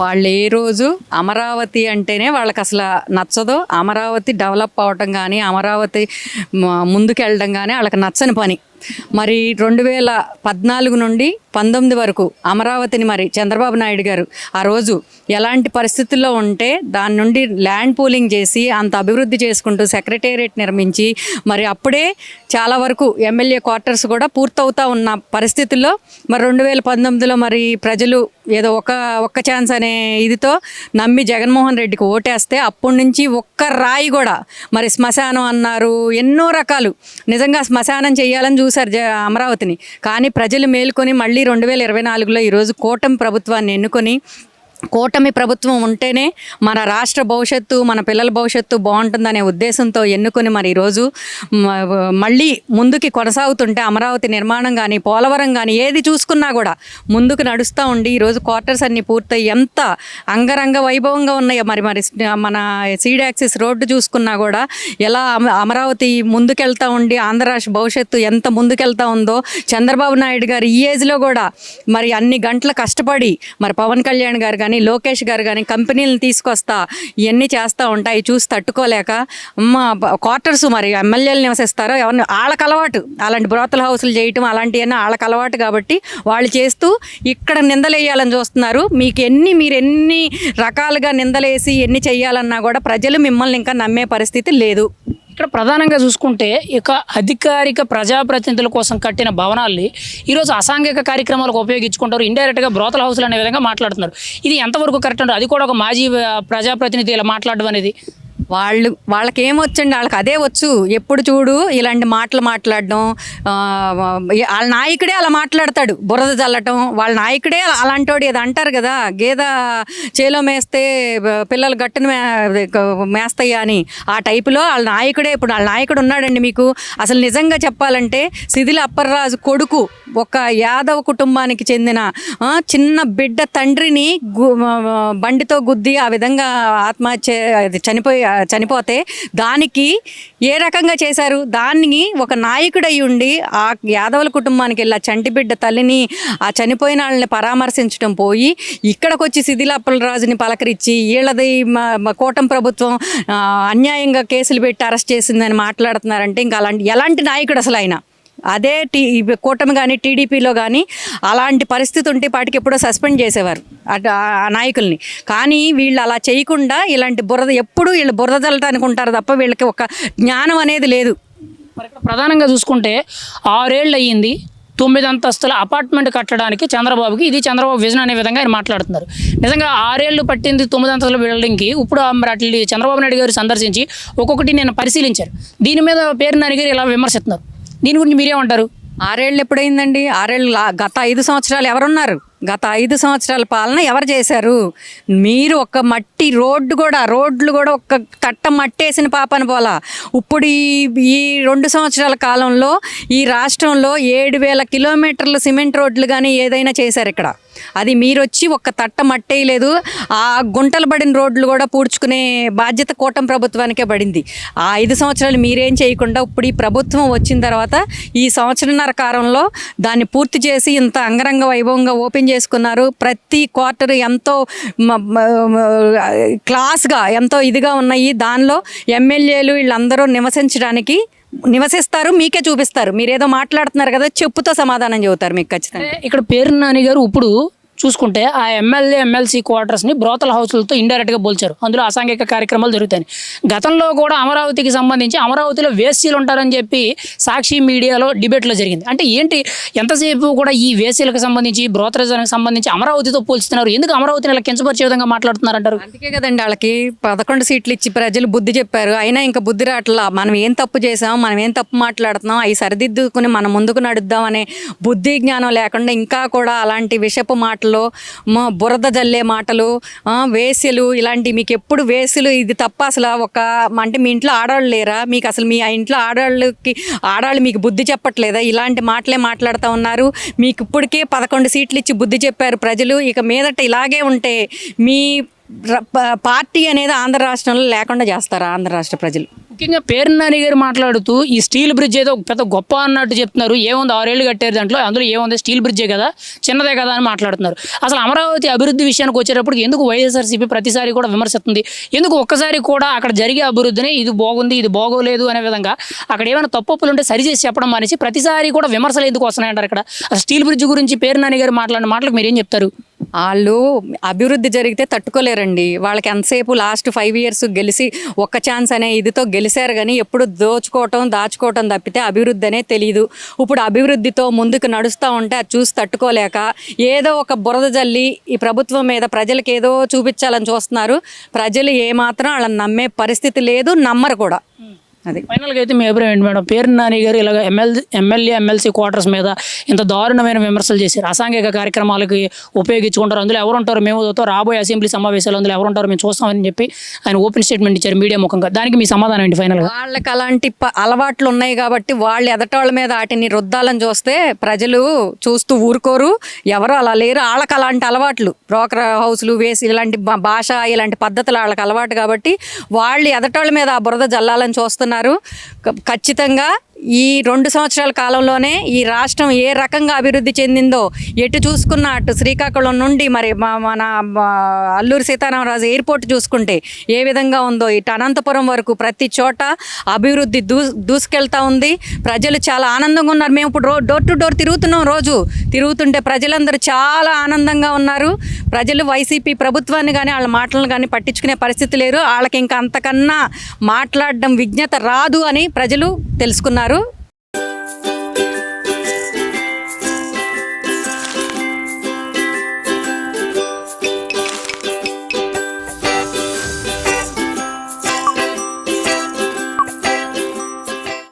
వాళ్ళు ఏ రోజు అమరావతి అంటేనే వాళ్ళకి అసలు నచ్చదు. అమరావతి డెవలప్ అవటం కానీ, అమరావతి ముందుకెళ్ళడం కానీ వాళ్ళకి నచ్చని పని. మరి 2014 నుండి 19 వరకు అమరావతిని మరి చంద్రబాబు నాయుడు గారు ఆ రోజు ఎలాంటి పరిస్థితుల్లో ఉంటే దాని నుండి ల్యాండ్ పూలింగ్ చేసి అంత అభివృద్ధి చేసుకుంటూ సెక్రటేరియట్ నిర్మించి మరి అప్పుడే చాలా వరకు ఎమ్మెల్యే క్వార్టర్స్ కూడా పూర్తవుతా ఉన్న పరిస్థితుల్లో మరి 2019లో మరి ప్రజలు ఏదో ఒక్క ఛాన్స్ అనే ఇదితో నమ్మి జగన్మోహన్ రెడ్డికి ఓటేస్తే అప్పటి నుంచి ఒక్క రాయి కూడా మరి శ్మశానం అన్నారు, ఎన్నో రకాలు నిజంగా శ్మశానం చేయాలని చూశారు అమరావతిని. కానీ ప్రజలు మేల్కొని మళ్ళీ 2024లో ఈరోజు కూటమి ప్రభుత్వాన్ని ఎన్నుకొని, కూటమి ప్రభుత్వం ఉంటేనే మన రాష్ట్ర భవిష్యత్తు, మన పిల్లల భవిష్యత్తు బాగుంటుందనే ఉద్దేశంతో ఎన్నుకొని మరి ఈరోజు మళ్ళీ ముందుకి కొనసాగుతుంటే అమరావతి నిర్మాణం కానీ, పోలవరం కానీ ఏది చూసుకున్నా కూడా ముందుకు నడుస్తూ ఉండి ఈరోజు క్వార్టర్స్ అన్నీ పూర్తయి ఎంత అంగరంగ వైభవంగా ఉన్నాయో. మరి మన సీడ్ యాక్సిస్ రోడ్డు చూసుకున్నా కూడా ఎలా అమరావతి ముందుకెళ్తూ ఉండి ఆంధ్ర రాష్ట్ర భవిష్యత్తు ఎంత ముందుకెళ్తా ఉందో చంద్రబాబు నాయుడు గారు ఈ ఏజ్లో కూడా మరి అన్ని గంటలు కష్టపడి మరి పవన్ కళ్యాణ్ గారు కానీ, లోకేష్ గారు కానీ కంపెనీలను తీసుకొస్తా ఇవన్నీ చేస్తూ ఉంటాయి. చూసి తట్టుకోలేక క్వార్టర్స్ మరి ఎమ్మెల్యేలు నివసిస్తారో ఎవరిని వాళ్ళకి అలవాటు, అలాంటి బ్రోతల్ హౌసులు చేయటం అలాంటివన్నీ వాళ్ళకి అలవాటు కాబట్టి వాళ్ళు చేస్తూ ఇక్కడ నిందలేయాలని చూస్తున్నారు. మీరు ఎన్ని రకాలుగా నిందలేసి ఎన్ని చెయ్యాలన్నా కూడా ప్రజలు మిమ్మల్ని ఇంకా నమ్మే పరిస్థితి లేదు. ఇక్కడ ప్రధానంగా చూసుకుంటే ఇక అధికారిక ప్రజాప్రతినిధుల కోసం కట్టిన భవనాల్ని ఈరోజు అసాంఘిక కార్యక్రమాలకు ఉపయోగించుకుంటారు. ఇండైరెక్ట్గా బ్రోతల్ హౌస్లు అనే విధంగా మాట్లాడుతున్నారు. ఇది ఎంతవరకు కరెక్ట్ అంటారు? అది కూడా ఒక మాజీ ప్రజాప్రతినిధి ఇలా మాట్లాడడం అనేది వాళ్ళకి ఏమొచ్చండి, వాళ్ళకి అదే వచ్చు. ఎప్పుడు చూడు ఇలాంటి మాటలు మాట్లాడడం, వాళ్ళ నాయకుడే అలా మాట్లాడతాడు, బురద చల్లటం. వాళ్ళ నాయకుడే అలాంటోడు. ఏదో అంటారు కదా, గేద చేలో మేస్తే పిల్లలు గట్టును మేస్తాయా అని, ఆ టైపులో వాళ్ళ నాయకుడే. ఇప్పుడు వాళ్ళ నాయకుడు ఉన్నాడండి. మీకు అసలు నిజంగా చెప్పాలంటే సిదిల అప్పర్రాజు కొడుకు ఒక యాదవ కుటుంబానికి చెందిన చిన్న బిడ్డ తండ్రిని బండితో గుద్ది ఆ విధంగా ఆత్మహత్య చనిపోతే దానికి ఏ రకంగా చేశారు? దాన్ని ఒక నాయకుడు అయి ఉండి ఆ యాదవుల కుటుంబానికి వెళ్ళి ఆ చంటి బిడ్డ తల్లిని, ఆ చనిపోయిన వాళ్ళని పరామర్శించడం పోయి ఇక్కడికి వచ్చి సిదిల అప్పలరాజుని పలకరించి వీళ్ళది కూటమి ప్రభుత్వం అన్యాయంగా కేసులు పెట్టి అరెస్ట్ చేసిందని మాట్లాడుతున్నారంటే ఇంకా ఎలాంటి నాయకుడు అసలు ఆయన? అదే కూటమి కానీ టీడీపీలో కానీ అలాంటి పరిస్థితి ఉంటే పాటికి ఎప్పుడో సస్పెండ్ చేసేవారు ఆ నాయకుల్ని. కానీ వీళ్ళు అలా చేయకుండా ఇలాంటి వీళ్ళు బురద చల్లటానికి ఉంటారు తప్ప వీళ్ళకి ఒక జ్ఞానం అనేది లేదు. మరి ఇక్కడ ప్రధానంగా చూసుకుంటే 6 ఏళ్ళు అయ్యింది 9 అంతస్తుల అపార్ట్మెంట్ కట్టడానికి చంద్రబాబుకి. ఇది చంద్రబాబు విజన్ అనే విధంగా ఆయన మాట్లాడుతున్నారు. నిజంగా 6 ఏళ్ళు పట్టింది 9 అంతస్తుల బిల్డింగ్కి. ఇప్పుడు అట్లా చంద్రబాబు నాయుడు గారు సందర్శించి ఒక్కొక్కటి నేను పరిశీలించారు. దీని మీద పేరు నాని గారు ఇలా విమర్శిస్తున్నారు. దీని గురించి మీరేమంటారు? 6 ఏళ్ళు ఎప్పుడైందండి? 6 ఏళ్ళు గత 5 సంవత్సరాలు ఎవరున్నారు? గత 5 సంవత్సరాల పాలన ఎవరు చేశారు? మీరు ఒక మట్టి రోడ్లు కూడా ఒక్క తట్ట మట్టేసిన పాపని పోలా. ఇప్పుడు ఈ 2 సంవత్సరాల కాలంలో ఈ రాష్ట్రంలో 7,000 కిలోమీటర్లు సిమెంట్ రోడ్లు కానీ ఏదైనా చేశారు ఇక్కడ. అది మీరు వచ్చి ఒక్క తట్ట మట్టేయలేదు. ఆ గుంటలు పడిన రోడ్లు కూడా పూడ్చుకునే బాధ్యత కూటమి ప్రభుత్వానికే పడింది. ఆ 5 సంవత్సరాలు మీరేం చేయకుండా ఇప్పుడు ఈ ప్రభుత్వం వచ్చిన తర్వాత ఈ సంవత్సరన్నర కాలంలో దాన్ని పూర్తి చేసి ఇంత అంగరంగ వైభవంగా ఓపెన్ చేసుకున్నారు. ప్రతి క్వార్టర్ ఎంతో క్లాస్గా ఎంతో ఇదిగా ఉన్నాయి. దానిలో ఎమ్మెల్యేలు వీళ్ళందరూ నివసిస్తారు, మీకే చూపిస్తారు. మీరేదో మాట్లాడుతున్నారు కదా, చెప్పుతో సమాధానం చెబుతారు మీకు ఖచ్చితంగా. ఇక్కడ పేరు నాని గారు ఇప్పుడు చూసుకుంటే ఆ ఎమ్మెల్యే ఎమ్మెల్సీ క్వార్టర్స్ని బ్రోతల్ హౌస్లతో ఇండైరెక్ట్గా పోల్చారు. అందులో అసాంఘిక కార్యక్రమాలు జరుగుతాయి. గతంలో కూడా అమరావతికి సంబంధించి అమరావతిలో వేసీలు ఉంటారని చెప్పి సాక్షి మీడియాలో డిబేట్లో జరిగింది. అంటే ఏంటి, ఎంతసేపు కూడా ఈ వేసీలకు సంబంధించి బ్రోతరేజానికి సంబంధించి అమరావతితో పోల్చుతున్నారు? ఎందుకు అమరావతిని ఇలా కించపరిచే విధంగా మాట్లాడుతున్నారంటారు? అందుకే కదండి వాళ్ళకి 11 సీట్లు ఇచ్చి ప్రజలు బుద్ధి చెప్పారు. అయినా ఇంకా బుద్ధి రావట్లా. మనం ఏం తప్పు చేసాం, మనం ఏం తప్పు మాట్లాడుతున్నాం, అవి సరిదిద్దుకుని మనం ముందుకు నడుద్దాం అనే బుద్ధి జ్ఞానం లేకుండా ఇంకా కూడా అలాంటి విషపు మాటలు, బురద జల్లే మాటలు, వేసెలు ఇలాంటి. మీకు ఎప్పుడు వేసులు ఇది తప్ప అసలు అంటే మీ ఇంట్లో ఆడవాళ్ళు లేరా? మీకు అసలు మీ ఇంట్లో ఆడవాళ్ళు మీకు బుద్ధి చెప్పట్లేదా? ఇలాంటి మాటలే మాట్లాడుతూ ఉన్నారు. మీకు ఇప్పటికే 11 సీట్లు ఇచ్చి బుద్ధి చెప్పారు ప్రజలు. ఇక మీదట ఇలాగే ఉంటే మీ పార్టీ అనేది ఆంధ్ర రాష్ట్రంలో లేకుండా చేస్తారా ఆంధ్ర రాష్ట్ర ప్రజలు? ముఖ్యంగా పేర్ని నాని గారు మాట్లాడుతూ ఈ స్టీల్ బ్రిడ్జ్ ఏదో పెద్ద గొప్ప అన్నట్టు చెప్తున్నారు. ఏముంది 6 ఏళ్ళు కట్టారు దాంట్లో, అందులో ఏముంది స్టీల్ బ్రిడ్జే కదా, చిన్నదే కదా అని మాట్లాడుతున్నారు. అసలు అమరావతి అభివృద్ధి విషయానికి వచ్చేటప్పుడు ఎందుకు వైఎస్ఆర్సీపీ ప్రతిసారి కూడా విమర్శిస్తుంది? ఎందుకు ఒక్కసారి కూడా అక్కడ జరిగే అభివృద్ధిని ఇది బాగుంది ఇది బాగోలేదు అనే విధంగా అక్కడ ఏమైనా తప్పులు ఉంటే సరిచేసి చెప్పడం మానేసి ప్రతిసారి కూడా విమర్శలు ఎందుకు వస్తున్నాయంటారు? ఇక్కడ అసలు స్టీల్ బ్రిడ్జ్ గురించి పేర్ని నాని గారు మాట్లాడిన మాటలకు మీరు ఏం చెప్తారు? వాళ్ళు అభివృద్ధి జరిగితే తట్టుకోలేరండి. వాళ్ళకి ఎంతసేపు లాస్ట్ 5 years గెలిచి ఒక్క ఛాన్స్ అనే ఇదితో గెలిచారు, కానీ ఎప్పుడు దాచుకోవటం తప్పితే అభివృద్ధి అనే తెలియదు. ఇప్పుడు అభివృద్ధితో ముందుకు నడుస్తూ ఉంటే అది చూసి తట్టుకోలేక ఏదో ఒక బురద జల్లి ఈ ప్రభుత్వం మీద ప్రజలకు ఏదో చూపించాలని చూస్తున్నారు. ప్రజలు ఏమాత్రం వాళ్ళని నమ్మే పరిస్థితి లేదు, నమ్మరు కూడా. అది ఫైనల్గా అయితే మీ అభిప్రాయం ఏంటి మేడం? పేర్ని నాని గారు ఇలాగ ఎమ్మెల్యే ఎమ్మెల్సీ క్వార్టర్స్ మీద ఇంత దారుణమైన విమర్శలు చేశారు. అసాంఘిక కార్యక్రమాలకి ఉపయోగించుకుంటారు, అందులో ఎవరు ఉంటారు మేము రాబోయే అసెంబ్లీ సమావేశాలు అందులో ఎవరు ఉంటారో మేము చూస్తామని చెప్పి ఆయన ఓపెన్ స్టేట్మెంట్ ఇచ్చారు మీడియా ముఖంగా. దానికి మీ సమాధానం ఏంటి ఫైనల్గా? వాళ్ళకి అలాంటి అలవాట్లు ఉన్నాయి కాబట్టి వాళ్ళు ఎదటోళ్ళ మీద వాటిని రుద్దాలని చూస్తే ప్రజలు చూస్తూ ఊరుకోరు. ఎవరు అలా లేరు. వాళ్ళకి అలాంటి అలవాట్లు, బ్రోకర్ హౌస్లు వేసి ఇలాంటి భాష ఇలాంటి పద్ధతులు వాళ్ళకి అలవాటు కాబట్టి వాళ్ళు ఎదటోళ్ళ మీద ఆ బురద జల్లాలని చూస్తున్నారు. ఖచ్చితంగా ఈ 2 సంవత్సరాల కాలంలోనే ఈ రాష్ట్రం ఏ రకంగా అభివృద్ధి చెందిందో ఎటు చూసుకున్న అటు శ్రీకాకుళం నుండి మరి మన అల్లూరి సీతారామరాజు ఎయిర్పోర్ట్ చూసుకుంటే ఏ విధంగా ఉందో ఇటు అనంతపురం వరకు ప్రతి చోట అభివృద్ధి దూసుకెళ్తా ఉంది. ప్రజలు చాలా ఆనందంగా ఉన్నారు. మేము ఇప్పుడు డోర్ టు డోర్ తిరుగుతున్నాం, రోజు తిరుగుతుంటే ప్రజలందరూ చాలా ఆనందంగా ఉన్నారు. ప్రజలు వైసీపీ ప్రభుత్వాన్ని కానీ వాళ్ళ మాటలను కానీ పట్టించుకునే పరిస్థితి లేరు. వాళ్ళకి ఇంకా అంతకన్నా మాట్లాడడం విజ్ఞత రాదు అని ప్రజలు తెలుసుకున్నారు.